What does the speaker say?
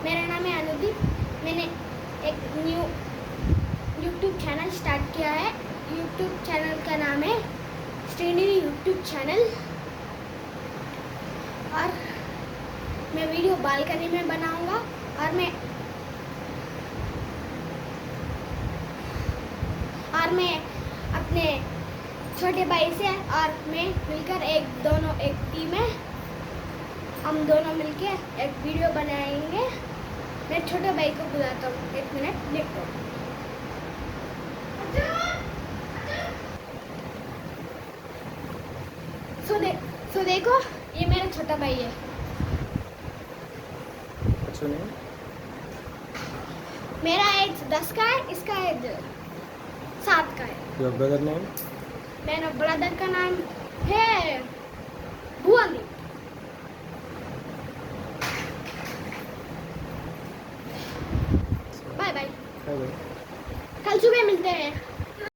मेरा नाम है अनुदीप। मैंने एक न्यू यूट्यूब चैनल स्टार्ट किया है। यूट्यूब चैनल का नाम है श्रीनिधि यूट्यूब चैनल। और मैं वीडियो बालकनी में बनाऊंगा और मैं अपने छोटे भाई से और मैं मिलकर एक टीम है। हम दोनों मिलके एक वीडियो बनाएंगे। मैं छोटे भाई को बुलाता हूँ, 1 मिनट देखो। सो देखो, ये मेरा छोटा भाई है। अच्छा नहीं मेरा एज 10 का है, इसका एज 7 का है। Your brother name? मेरा ब्रदर का नाम है Bhuvandeep. Bye bye, bye bye. कल सुबह मिलते हैं।